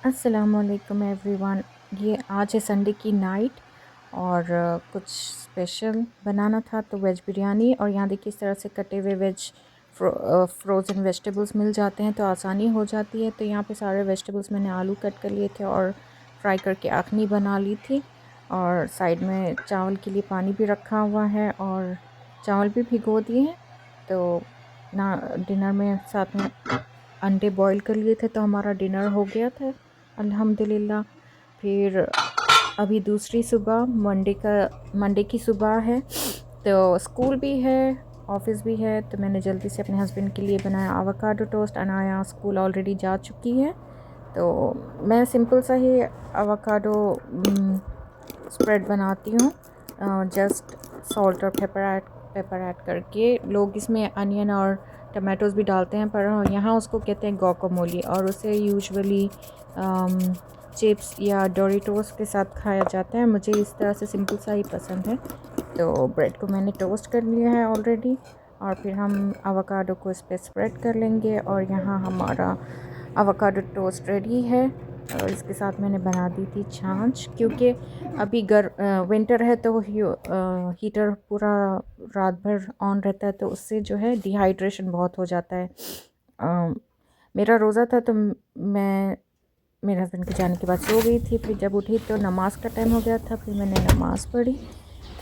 अस्सलामुअलैकुम एवरीवन। ये आज है संडे की नाइट और कुछ स्पेशल बनाना था तो वेज बिरयानी। और यहाँ देखिए इस तरह से कटे हुए फ्रोज़न वेजिटेबल्स मिल जाते हैं तो आसानी हो जाती है। तो यहाँ पे सारे वेजिटेबल्स मैंने आलू कट कर लिए थे और फ्राई करके अखनी बना ली थी। और साइड में चावल के लिए पानी भी रखा हुआ है और चावल भी भिगो दिए हैं। तो ना डिनर में साथ में अंडे बॉईल कर लिए थे तो हमारा डिनर हो गया था अल्हम्दुलिल्लाह। फिर अभी दूसरी सुबह मंडे की सुबह है तो स्कूल भी है, ऑफिस भी है। तो मैंने जल्दी से अपने हस्बैंड के लिए बनाया avocado toast. Anaya school already जा चुकी है तो मैं सिंपल सा ही आवाकाडो स्प्रेड बनाती हूँ। जस्ट सॉल्ट और पेपर ऐड करके। लोग इसमें अनियन और टमाटोज़ भी डालते हैं पर यहाँ उसको कहते हैं गुआकामोली और उसे यूजुअली चिप्स या डोरिटोस के साथ खाया जाता है। मुझे इस तरह से सिंपल सा ही पसंद है। तो ब्रेड को मैंने टोस्ट कर लिया है ऑलरेडी और फिर हम आवाकाडो को इस पर स्प्रेड कर लेंगे और यहाँ हमारा आवाकाडो टोस्ट रेडी है। और इसके साथ मैंने बना दी थी छाछ, क्योंकि अभी विंटर है तो हीटर पूरा रात भर ऑन रहता है तो उससे जो है डिहाइड्रेशन बहुत हो जाता है। मेरा रोज़ा था तो मैं मेरे हस्बैंड के जाने के बाद सो गई थी। फिर जब उठी तो नमाज़ का टाइम हो गया था, फिर मैंने नमाज़ पढ़ी।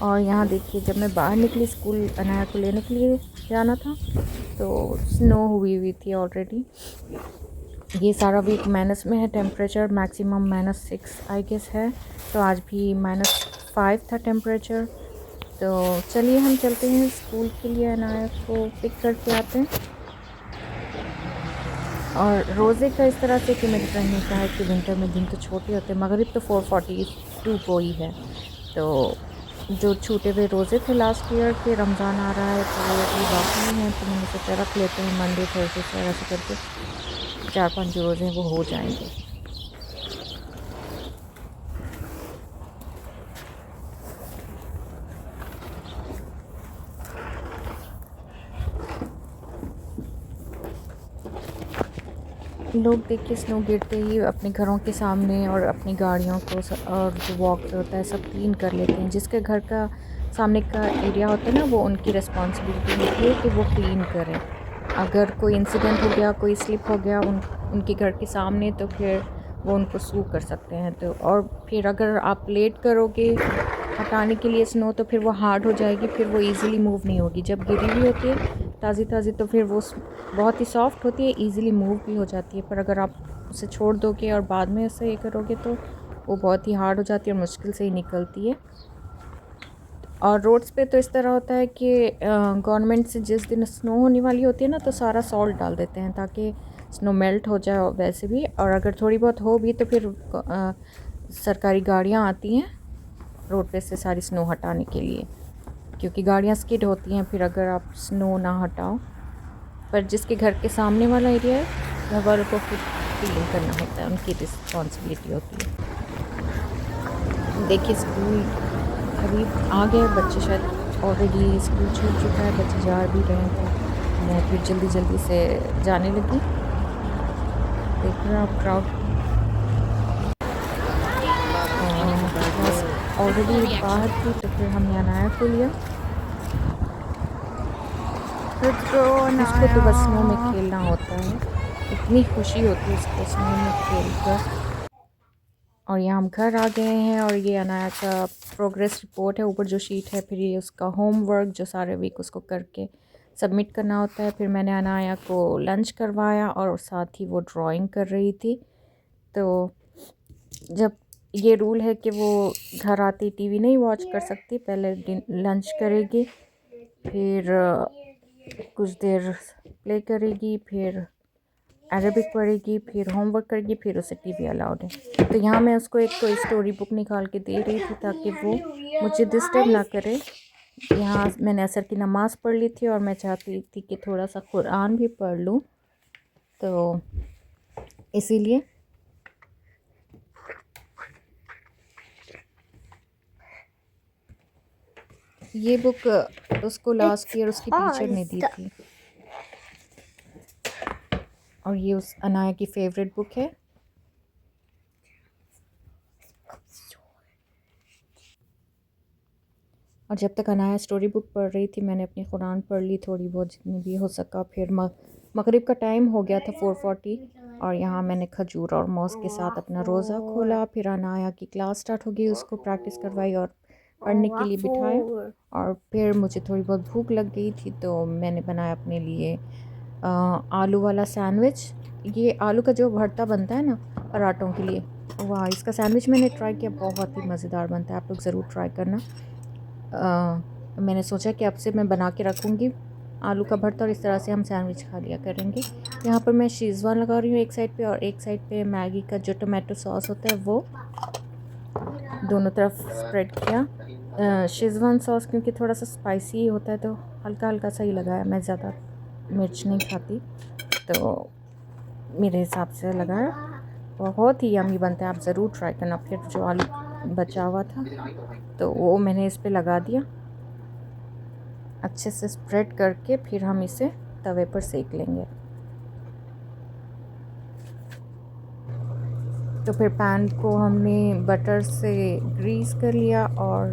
और यहाँ देखिए जब मैं बाहर निकली स्कूल अनाया को लेने के लिए जाना था तो स्नो हुई थी ऑलरेडी। ये सारा वीक माइनस में है, टेम्परेचर मैक्सिमम -6 आई गेस है। तो आज भी -5 था टेम्परेचर। तो चलिए हम चलते हैं स्कूल के लिए, अनाया को पिक करके आते हैं। और रोज़े का इस तरह से कि मेरी फ्रेंड ने कहा है कि विंटर में दिन तो छोटे होते हैं, मगरिब तो 4:42 को ही है। तो जो छूटे हुए रोज़े थे लास्ट ईयर के, रमज़ान आ रहा है तो वो अभी बाकी हैं तो मैंने सोचा रख लेते हैं। मंडे थर्सडे से ऐसे करके 4-5 जो रोज़े हैं वो हो जाएंगे। लोग देखिए स्नो गिरते ही अपने घरों के सामने और अपनी गाड़ियों को और जो वॉक होता है सब क्लीन कर लेते हैं। जिसके घर का सामने का एरिया होता है ना, वो उनकी रिस्पॉन्सिबिलिटी होती है कि वो क्लीन करें। अगर कोई इंसिडेंट हो गया, कोई स्लिप हो गया उनके घर के सामने तो फिर वो उनको सू कर सकते हैं। तो और फिर अगर आप लेट करोगे हटाने के लिए स्नो तो फिर वो हार्ड हो जाएगी, फिर वो इजीली मूव नहीं होगी। जब गिरी हुई होती है ताज़ी ताज़ी तो फिर वो बहुत ही सॉफ्ट होती है, इजीली मूव भी हो जाती है। पर अगर आप उसे छोड़ दोगे और बाद में उसे ये करोगे तो वो बहुत ही हार्ड हो जाती है और मुश्किल से ही निकलती है। और रोड्स पे तो इस तरह होता है कि गवर्नमेंट से जिस दिन स्नो होने वाली होती है ना तो सारा सॉल्ट डाल देते हैं ताकि स्नो मेल्ट हो जाए वैसे भी। और अगर थोड़ी बहुत हो भी तो फिर सरकारी गाड़ियाँ आती हैं रोड पे से सारी स्नो हटाने के लिए, क्योंकि गाड़ियाँ स्किड होती हैं फिर अगर आप स्नो ना हटाओ। पर जिसके घर के सामने वाला एरिया है घर वालों को खुद क्लीन करना होता है, उनकी रिस्पॉन्सिबिलिटी होती है। देखिए स्कूल अभी आ गए बच्चे, शायद ऑलरेडी स्कूल छूट चुका है, बच्चे जा भी रहे हैं तो मैं फिर जल्दी जल्दी से जाने लगी। देख रहे हो आप क्राउड, क्लास ऑलरेडी बाहर थी तो फिर हमने अनाया को लिया। Let's go, उसको तो बस स्नो में Naya. खेलना होता है, इतनी खुशी होती है उसको स्नो में खेलकर। और यहाँ हम घर आ गए हैं और ये अनाया का प्रोग्रेस रिपोर्ट है, ऊपर जो शीट है। फिर ये उसका होमवर्क जो सारे वीक उसको करके सबमिट करना होता है। फिर मैंने अनाया को लंच करवाया और साथ ही वो ड्राइंग कर रही थी। तो जब ये रूल है कि वो घर आती टीवी नहीं वॉच कर सकती, पहले लंच करेगी, फिर कुछ देर प्ले करेगी, फिर अरबिक पढ़ेगी, फिर होमवर्क करेगी, फिर उसे टीवी अलाउड है। तो यहाँ मैं उसको एक तो स्टोरी बुक निकाल के दे रही थी ताकि वो मुझे डिस्टर्ब ना करे। यहाँ मैंने असर की नमाज़ पढ़ ली थी और मैं चाहती थी कि थोड़ा सा कुरान भी पढ़ लूँ, तो इसीलिए। ये बुक उसको लास्ट ईयर उसकी टीचर ने दी थी और ये उस अनाया की फेवरेट बुक है। और जब तक अनाया स्टोरी बुक पढ़ रही थी मैंने अपनी कुरान पढ़ ली थोड़ी बहुत जितनी भी हो सका। फिर मगरिब का टाइम हो गया था 4:40 और यहाँ मैंने खजूर और मौस के साथ अपना रोज़ा खोला। फिर अनाया की क्लास स्टार्ट हो गई, उसको प्रैक्टिस करवाई और पढ़ने के लिए बिठाया। और फिर मुझे थोड़ी बहुत भूख लग गई थी तो मैंने बनाया अपने लिए आलू वाला सैंडविच। ये आलू का जो भरता बनता है ना पराठों के लिए, वाह, इसका सैंडविच मैंने ट्राई किया, बहुत ही मज़ेदार बनता है, आप लोग ज़रूर ट्राई करना। मैंने सोचा कि अब से मैं बना के रखूँगी आलू का भरता और इस तरह से हम सैंडविच खा लिया करेंगे। यहाँ पर मैं शेज़वान लगा रही हूँ एक साइड पे और एक साइड पे मैगी का जो टोमेटो सॉस होता है वो दोनों तरफ स्प्रेड किया। शेज़वान सॉस क्योंकि थोड़ा सा स्पाइसी होता है तो हल्का हल्का सा ही लगाया, मैं ज़्यादा मिर्च नहीं खाती तो मेरे हिसाब से लगाया। बहुत ही यमी बनता है, आप ज़रूर ट्राई करना। फिर जो आलू बचा हुआ था तो वो मैंने इस पे लगा दिया, अच्छे से स्प्रेड करके फिर हम इसे तवे पर सेक लेंगे। तो फिर पैन को हमने बटर से ग्रीस कर लिया और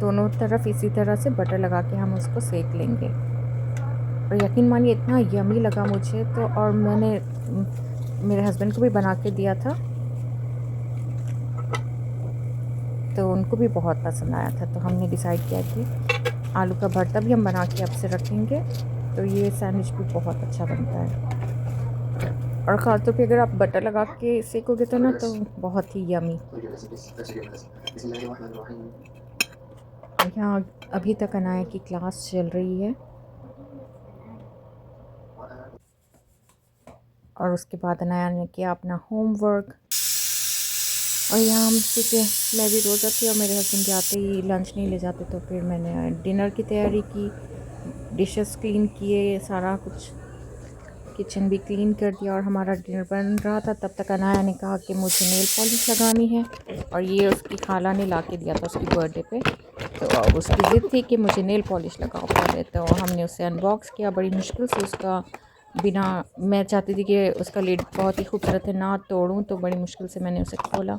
दोनों तरफ इसी तरह से बटर लगा के हम उसको सेक लेंगे। और यकीन मानिए इतना यमी लगा मुझे तो, और मैंने मेरे हस्बैंड को भी बना के दिया था तो उनको भी बहुत पसंद आया था। तो हमने डिसाइड किया कि आलू का भरता भी हम बना के अब से रखेंगे, तो ये सैंडविच भी बहुत अच्छा बनता है। और ख़ास तौर पे अगर आप बटर लगा के सेकोगे तो ना तो बहुत ही यमी। यहाँ अभी तक अनाया की क्लास चल रही है और उसके बाद अनाया ने किया अपना होमवर्क। और यहाँ हम क्योंकि मैं भी रोज़ा थी और मेरे हस्बैंड आते ही लंच नहीं ले जाते तो फिर मैंने डिनर की तैयारी की, डिशेस क्लीन किए, सारा कुछ किचन भी क्लीन कर दिया और हमारा डिनर बन रहा था। तब तक अनाया ने कहा कि मुझे नेल पॉलिश लगानी है और ये उसकी खाला ने ला के दिया था उसकी बर्थडे पे, तो अब उसकी ज़िद थी कि मुझे नेल पॉलिश लगाओ पहले। तो हमने उसे अनबॉक्स किया बड़ी मुश्किल से, उसका बिना, मैं चाहती थी कि उसका लिड बहुत ही खूबसूरत है ना तोड़ूं, तो बड़ी मुश्किल से मैंने उसे खोला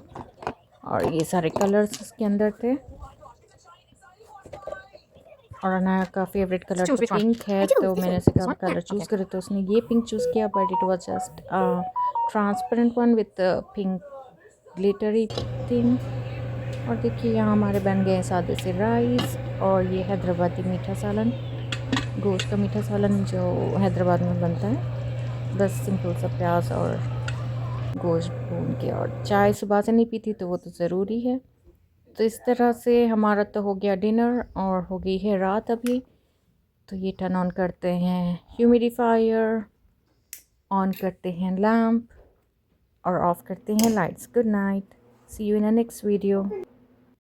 और ये सारे कलर्स उसके अंदर थे। और अनाया का फेवरेट कलर तो पिंक है तो मैंने उसे कहा कलर चूज़ करे तो उसने ये पिंक चूज़ किया, but it was just transparent one with pink glittery thing. और देखिए यहाँ हमारे बन गए सादे से राइस और ये हैदराबादी मीठा सालन, गोश्त का मीठा सालन जो हैदराबाद में बनता है, बस सिंपल सा प्याज और गोश्त भून के। और चाय सुबह से नहीं पीती तो वो तो ज़रूरी है। तो इस तरह से हमारा तो हो गया डिनर और हो गई है रात अभी। तो ये टर्न ऑन करते हैं ह्यूमिडिफायर, ऑन करते हैं लैम्प और ऑफ़ करते हैं lights. Good night, see you in a next video.